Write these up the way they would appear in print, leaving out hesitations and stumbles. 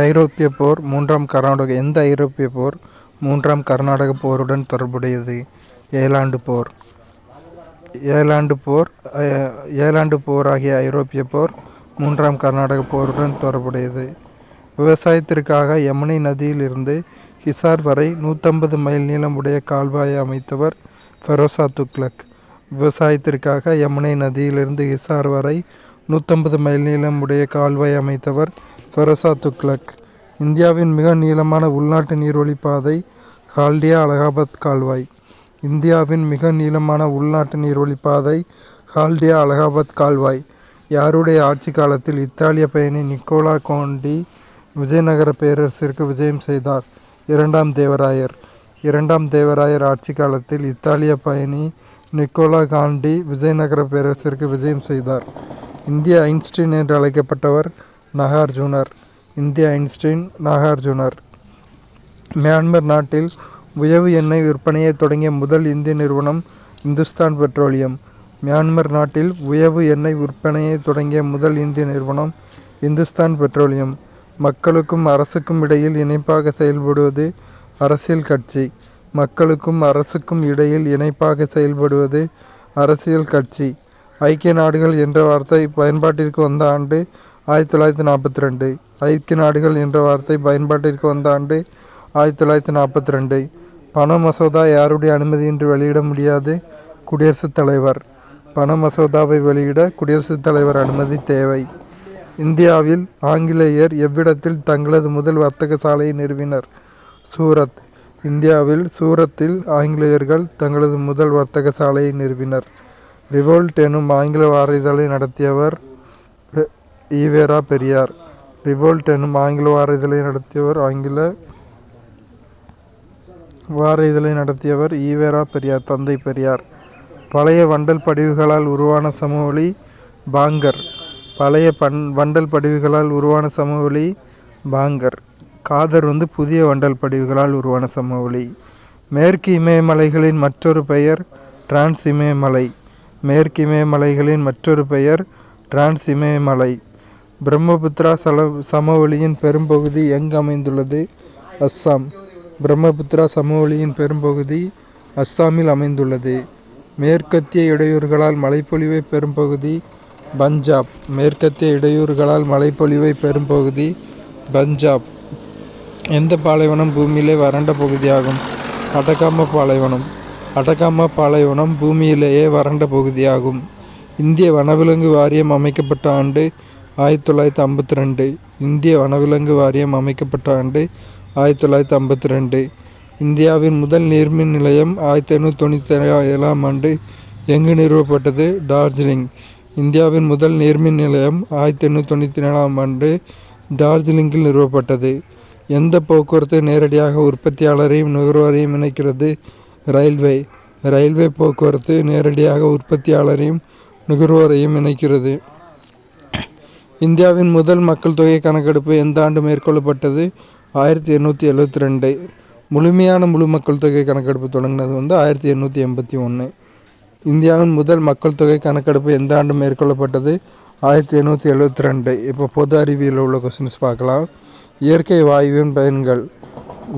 ஐரோப்பிய போர் மூன்றாம் கர்நாடக எந்த ஐரோப்பிய போர் மூன்றாம் கர்நாடக போருடன் தொடர்புடையது? ஏழாண்டு போர். ஏழாண்டு போர் ஆகிய ஐரோப்பிய போர் மூன்றாம் கர்நாடக போருடன் தொடர்புடையது. விவசாயத்திற்காக யமுனை நதியில் இருந்து ஹிசார் வரை 150 மைல் நீளமுடைய கால்வாயை அமைத்தவர் ஃபெரோசா துக்ளக். விவசாயத்திற்காக யமுனை நதியிலிருந்து ஹிசார் வரை 150 மைல் நீளமுடைய கால்வாய் அமைத்தவர் ஃபெரோசா துக்ளக். இந்தியாவின் மிக நீளமான உள்நாட்டு நீர்வழிப் பாதை ஹால்டியா அலகாபாத் கால்வாய். இந்தியாவின் மிக நீளமான உள்நாட்டு நீர்வழிப் பாதை ஹால்டியா அலகாபாத் கால்வாய் யாருடைய ஆட்சி காலத்தில் இத்தாலிய பயணி நிக்கோலா காண்டி விஜயநகர பேரரசிற்கு விஜயம் செய்தார்? இரண்டாம் தேவராயர். இரண்டாம் தேவராயர் ஆட்சி காலத்தில் இத்தாலிய பயணி நிக்கோலா காண்டி விஜயநகர பேரரசிற்கு விஜயம் செய்தார். இந்திய ஐன்ஸ்டீன் என்று அழைக்கப்பட்டவர் நாகார்ஜுனர். இந்திய ஐன்ஸ்டீன் நாகார்ஜுனர். மியான்மர் நாட்டில் உயவு எண்ணெய் விற்பனையை தொடங்கிய முதல் இந்திய நிறுவனம் இந்துஸ்தான் பெட்ரோலியம். மியான்மர் நாட்டில் உயவு எண்ணெய் விற்பனையை தொடங்கிய முதல் இந்திய நிறுவனம் இந்துஸ்தான் பெட்ரோலியம். மக்களுக்கும் அரசுக்கும் இடையில் இணைப்பாக செயல்படுவது அரசியல் கட்சி. மக்களுக்கும் அரசுக்கும் இடையில் இணைப்பாக செயல்படுவது அரசியல் கட்சி. ஐக்கிய நாடுகள் என்ற வார்த்தை பயன்பாட்டிற்கு வந்த ஆண்டு 1942. ஐக்கிய நாடுகள் என்ற வார்த்தை பயன்பாட்டிற்கு வந்த ஆண்டு 1942. பண மசோதா யாருடைய அனுமதியின்றி வெளியிட முடியாது? குடியரசுத் தலைவர். பண மசோதாவை வெளியிட குடியரசுத் தலைவர் அனுமதி தேவை. இந்தியாவில் ஆங்கிலேயர் எவ்விடத்தில் தங்களது முதல் வர்த்தக சாலையை நிறுவினர்? சூரத். இந்தியாவில் சூரத்தில் ஆங்கிலேயர்கள் தங்களது முதல் வர்த்தக சாலையை நிறுவினர். ரிவோல்ட் எனும் ஆங்கில வார இதழை நடத்தியவர் ஈவேரா பெரியார். ரிவோல்ட் எனும் ஆங்கில வார இதழை நடத்தியவர் ஈவேரா பெரியார், தந்தை பெரியார். பழைய வண்டல் படிவுகளால் உருவான சமவெளி பாங்கர். பழைய வண்டல் படிவுகளால் உருவான சமவெளி பாங்கர். காதர் புதிய வண்டல் படிவுகளால் உருவான சமவெளி. மேற்கு இமயமலைகளின் மற்றொரு பெயர் டிரான்ஸ் இமயமலை. மேற்கு இமயமலைகளின் மற்றொரு பெயர் டிரான்ஸ் இமயமலை. பிரம்மபுத்திரா சமவெளியின் பெரும்பகுதி எங்கு அமைந்துள்ளது? அஸ்ஸாம். பிரம்மபுத்திரா சமவெளியின் பெரும்பகுதி அஸ்ஸாமில் அமைந்துள்ளது. மேற்கத்திய இடையூறுகளால் மழைப்பொழிவை பெறும் பகுதி பஞ்சாப். மேற்கத்திய இடையூறுகளால் மழைப்பொழிவை பெறும் பகுதி பஞ்சாப். எந்த பாலைவனம் பூமியிலே வறண்ட பகுதியாகும்? அட்டகாமா பாலைவனம். அட்டகாமா பாலைவனம் பூமியிலேயே வறண்ட பகுதியாகும். இந்திய வனவிலங்கு வாரியம் அமைக்கப்பட்ட ஆண்டு 1952. இந்திய வனவிலங்கு வாரியம் அமைக்கப்பட்ட ஆண்டு 1952. இந்தியாவின் முதல் நீர்மின் நிலையம் 1897ஆம் ஆண்டு எங்கு நிறுவப்பட்டது? டார்ஜிலிங். இந்தியாவின் முதல் நீர்மின் நிலையம் 1897ஆம் ஆண்டு டார்ஜிலிங்கில் நிறுவப்பட்டது. எந்த போக்குவரத்து நேரடியாக உற்பத்தியாளரையும் நுகர்வோரையும் இணைக்கிறது? ரயில்வே. ரயில்வே போக்குவரத்து நேரடியாக உற்பத்தியாளரையும் நுகர்வோரையும் இணைக்கிறது. இந்தியாவின் முதல் மக்கள் தொகை கணக்கெடுப்பு எந்த ஆண்டு மேற்கொள்ளப்பட்டது? 1872. முழுமையான முழு மக்கள் தொகை கணக்கெடுப்பு தொடங்கினது 1881. இந்தியாவின் முதல் மக்கள் தொகை கணக்கெடுப்பு எந்த ஆண்டு மேற்கொள்ளப்பட்டது? 1872. இப்போ பொது அறிவியல் உள்ள கொஸ்டின்ஸ் பார்க்கலாம். இயற்கை வாயுவின் பயன்கள்: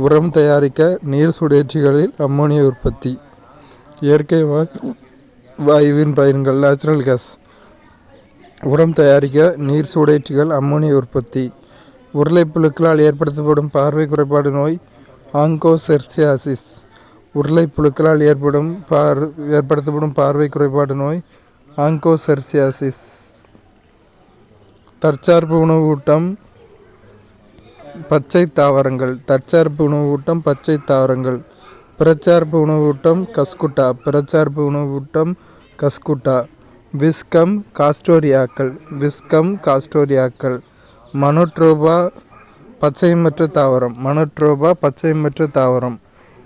உரம் தயாரிக்க, நீர் சுழற்சிகளில் அம்மோனியா உற்பத்தி. இயற்கை வாயுவின் பயன்கள்: நேச்சுரல் கேஸ். உரம் தயாரிக்க, நீர் சுழற்சிகள், அம்மோனியா உற்பத்தி. உருளைப்புழுக்களால் ஏற்படுத்தப்படும் பார்வை குறைபாடு நோய் ஆங்கோசெர்சியாசிஸ். உருளைப்புழுக்களால் ஏற்படுத்தப்படும் பார்வை குறைபாடு நோய் ஆங்கோசெர்சியாசிஸ். தற்சார்பு உணவூட்டம் பச்சை தாவரங்கள். தற்சார்பு உணவூட்டம் பச்சை தாவரங்கள். பிறச்சார்பு உணவூட்டம் கஸ்குட்டா. பிறச்சார்பு உணவூட்டம் கஸ்குட்டா. விஸ்கம் காஸ்டோரியாக்கள். விஸ்கம் காஸ்டோரியாக்கள். மனோட்ரோபா பச்சையமற்ற தாவரம். மனோட்ரோபா பச்சையமற்ற தாவரம்.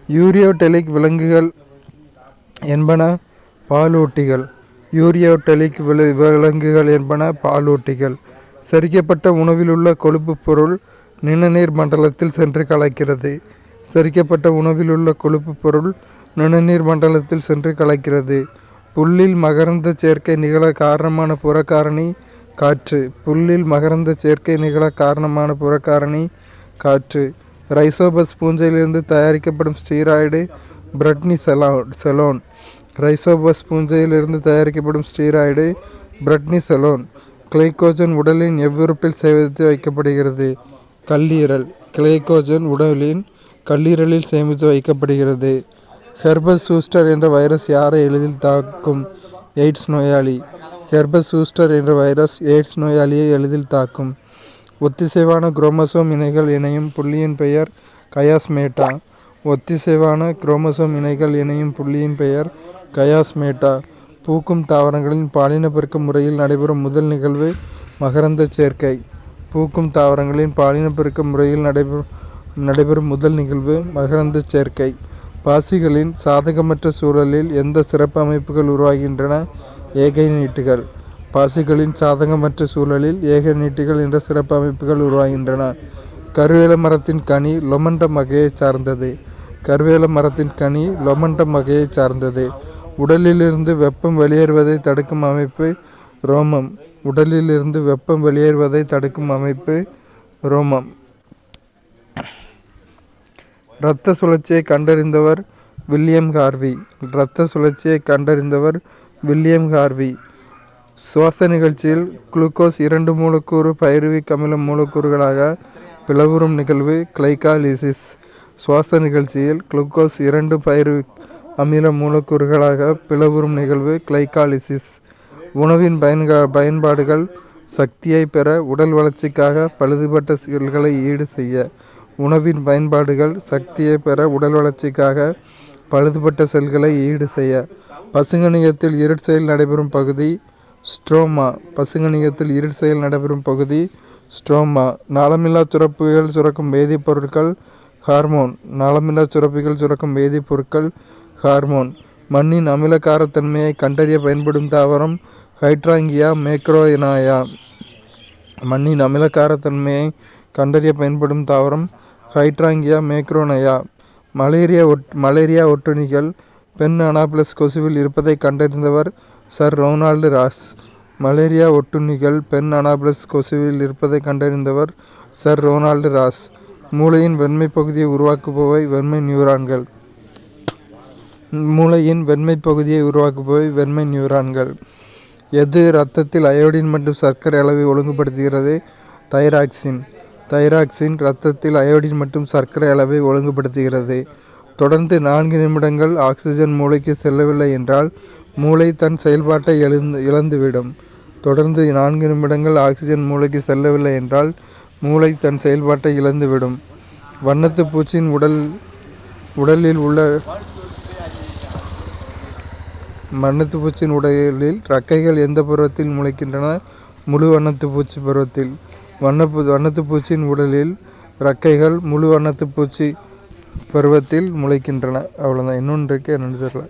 யூரியோடெலிக் விலங்குகள் என்பன பாலூட்டிகள். யூரியோடெலிக் விலங்குகள் என்பன பாலூட்டிகள். செரிக்கப்பட்ட உணவில் உள்ள கொழுப்பு பொருள் நிணநீர் மண்டலத்தில் சென்று கலக்கிறது. செரிக்கப்பட்ட உணவில் உள்ள கொழுப்பு பொருள் நிணநீர் மண்டலத்தில் சென்று கலக்கிறது. புல்லில் மகரந்த சேர்க்கை நிகழ காரணமான புறக்காரணி காற்று. புல்லில் மகரந்த சேர்க்கை நிகழ காரணமான புறக்காரணி காற்று. ரைசோபஸ் பூஞ்சையிலிருந்து தயாரிக்கப்படும் ஸ்டீராய்டு பிரெட்னிசெலோன். ரைசோபஸ் பூஞ்சையிலிருந்து தயாரிக்கப்படும் ஸ்டீராய்டு பிரெட்னிசெலோன். கிளைகோஜன் உடலின் எவ்வுறுப்பில் சேமித்து வைக்கப்படுகிறது? கல்லீரல். கிளைகோஜன் உடலின் கல்லீரலில் சேமித்து வைக்கப்படுகிறது. ஹெர்பஸ் சூஸ்டர் என்ற வைரஸ் யாரை எளிதில் தாக்கும்? எய்ட்ஸ் நோயாளி. ஹெர்பஸ் சூஸ்டர் என்ற வைரஸ் எய்ட்ஸ் நோயாளியை எளிதில் தாக்கும். ஒத்திசைவான குரோமோசோம் இணைகள் இணையும் புள்ளியின் பெயர் கயாஸ்மேட்டா. ஒத்திசைவான குரோமோசோம் இணைகள் இணையும் புள்ளியின் பெயர் கயாஸ்மேட்டா. பூக்கும் தாவரங்களின் பாலினப்பெருக்க முறையில் நடைபெறும் முதல் நிகழ்வு மகரந்த சேர்க்கை. பூக்கும் தாவரங்களின் பாலினப்பெருக்க முறையில் நடைபெறும் முதல் நிகழ்வு மகரந்த சேர்க்கை. பாசிகளின் சாதகமற்ற சூழலில் எந்த சிறப்பு அமைப்புகள் உருவாகின்றன? ஏகநீட்டுகள். பாசிகளின் சாதகமற்ற சூழலில் ஏகநீட்டுகள் என்ற சிறப்பு அமைப்புகள் உருவாகின்றன. கருவேல மரத்தின் கனி லொமண்டம் வகையைச் சார்ந்தது. கருவேல மரத்தின் கனி லொமண்டம் வகையைச் சார்ந்தது. உடலிலிருந்து வெப்பம் வெளியேறுவதை தடுக்கும் அமைப்பு ரோமம். உடலிலிருந்து வெப்பம் வெளியேறுவதை தடுக்கும் அமைப்பு ரோமம். இரத்த சுழற்சியை கண்டறிந்தவர் வில்லியம் ஹார்வி. இரத்த சுழற்சியை கண்டறிந்தவர் வில்லியம் ஹார்வி. சுவாச நிகழ்ச்சியில் குளுக்கோஸ் 2 மூலக்கூறு பைருவிக் அமில மூலக்கூறுகளாக பிளவுறும் நிகழ்வு கிளைகாலிசிஸ். சுவாச நிகழ்ச்சியில் குளுக்கோஸ் 2 பைருவிக் அமில மூலக்கூறுகளாக பிளவுறும் நிகழ்வு கிளைகாலிசிஸ். உணவின் பயன்பாடுகள் சக்தியை பெற, உடல் வளர்ச்சிக்காக, பழுதுபட்ட செல்களை ஈடு செய்ய. உணவின் பயன்பாடுகள் சக்தியை பெற, உடல் வளர்ச்சிக்காக, பழுதுபட்ட செல்களை ஈடு செய்ய. பசுங்கணிகத்தில் இருட்செயல் நடைபெறும் பகுதி ஸ்ட்ரோமா. பசுங்கணிகத்தில் இருட்செயல் நடைபெறும் பகுதி ஸ்ட்ரோமா. நாளமில்லா சுரப்பிகள் சுரக்கும் வேதிப்பொருட்கள் ஹார்மோன். நாளமில்லா சுரப்பிகள் சுரக்கும் வேதிப்பொருட்கள் ஹார்மோன். மண்ணின் அமிலகாரத்தன்மையை கண்டறிய பயன்படும் தாவரம் ஹைட்ராங்கியா மேக்ரோனயா. மண்ணின் அமிலகாரத்தன்மையை கண்டறிய பயன்படும் தாவரம் ஹைட்ராங்கியா மேக்ரோனயா. மலேரியா ஒட்டுண்ணிகள் பெண் அனாபிளஸ் கொசுவில் இருப்பதை கண்டறிந்தவர் சர் ரொனால்டு ராஸ். மலேரியா ஒட்டுண்ணிகள் பெண் அனாபிளஸ் கொசுவில் இருப்பதை கண்டறிந்தவர் சர் ரொனால்டு ராஸ். மூளையின் வெண்மை பகுதியை உருவாக்குபவை வெண்மை நியூரான்கள். மூளையின் வெண்மை பகுதியை உருவாக்குபவை வெண்மை நியூரான்கள். எது இரத்தத்தில் அயோடின் மற்றும் சர்க்கரை அளவை ஒழுங்குபடுத்துகிறது? தைராக்சின். தைராக்சின் இரத்தத்தில் அயோடின் மற்றும் சர்க்கரை அளவை ஒழுங்குபடுத்துகிறது. தொடர்ந்து 4 நிமிடங்கள் ஆக்சிஜன் மூளைக்கு செல்லவில்லை என்றால் மூளை தன் செயல்பாட்டை இழந்துவிடும். தொடர்ந்து 4 நிமிடங்கள் ஆக்சிஜன் மூளைக்கு செல்லவில்லை என்றால் மூளை தன் செயல்பாட்டை இழந்துவிடும். வண்ணத்து பூச்சியின் உடலில் இறக்கைகள் எந்த பருவத்தில் முளைக்கின்றன? முழு வண்ணத்து பூச்சி பருவத்தில். வண்ணத்து பூச்சியின் உடலில் இறக்கைகள் முழு வண்ணத்து பூச்சி பருவத்தில் முளைக்கின்றன. அவ்வளோதான். இன்னொன்று இருக்கு, என்னன்னு தெரியல.